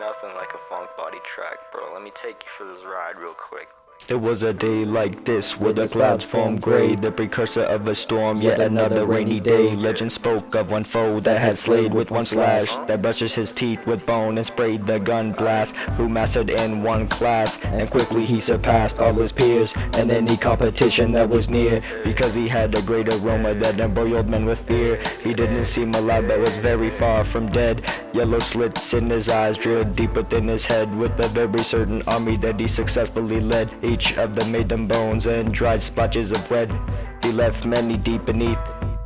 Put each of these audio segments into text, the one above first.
nothing like a funk body track, bro. Let me take you for this ride real quick. It was a day like this, where the clouds formed gray, the precursor of a storm, yet another rainy day. Legend spoke of one foe that had slayed with one slash, that brushes his teeth with bone and sprayed the gun blast, who mastered in one class, and quickly he surpassed all his peers, and any competition that was near, because he had a great aroma that embroiled men with fear. He didn't seem alive, but was very far from dead. Yellow slits in his eyes drilled deep within his head, with a very certain army that he successfully led. Each of them made them bones and dried splotches of red. He left many deep beneath,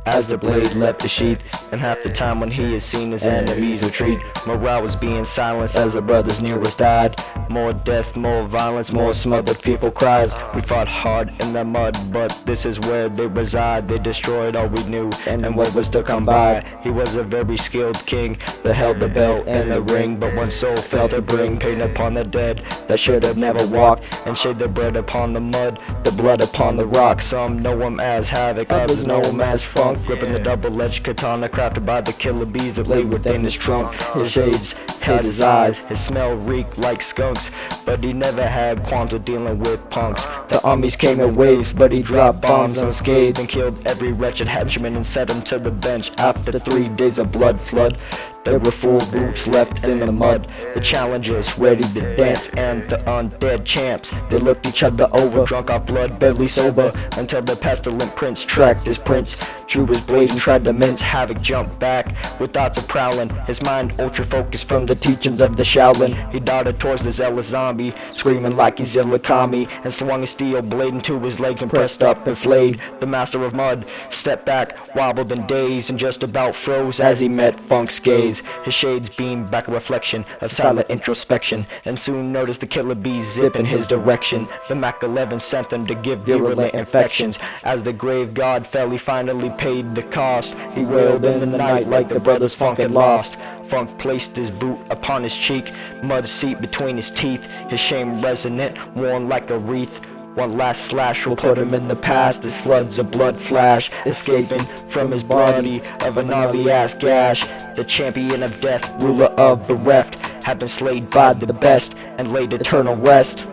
as the blade left the sheath, and half the time when he is seen his enemies retreat. Morale was being silenced as the brothers nearest died. More death, more violence, more smothered fearful cries. We fought hard in the mud, but this is where they reside. They destroyed all we knew and what was to come by. He was a very skilled king that held the belt and the ring, but one soul fell to bring pain upon the dead that should have never walked, and shed their bread upon the mud, the blood upon the rock. Some know him as Havoc, others know him as Funk, gripping the double-edged katana crafted by the killer bees that lay within his trunk. His shades hid his eyes, his smell reeked like skunks, but he never had qualms with dealing with punks. The armies came in waves, but he dropped bombs unscathed and killed every wretched henchman and set him to the bench. After 3 days of blood flood, there were 4 boots left in the mud. The challengers ready to dance, and the undead champs, they looked each other over, drunk off blood, barely sober, until the pestilent prince tracked his prince, drew his blade and tried to mince. Havoc jumped back with thoughts of prowling, his mind ultra focused from the teachings of the Shaolin. He darted towards the zealous zombie, screaming like he's Illikami, and swung his steel blade into his legs and pressed up and flayed. The master of mud stepped back, wobbled and dazed, and just about froze as he met Funk's gaze. His shades beamed back a reflection of silent introspection, and soon noticed the killer bees zip in his direction. The Mac 11 sent them to give virulent infections. As the grave god fell, he finally paid the cost. He wailed in the night like the brothers Funk had lost. Funk placed his boot upon his cheek, mud seeped between his teeth, his shame resonant, worn like a wreath. One last slash will put him in the past as floods of blood flash, escaping from his body of a gnarly-ass gash. The champion of death, ruler of the reft, had been slayed by the best and laid eternal rest.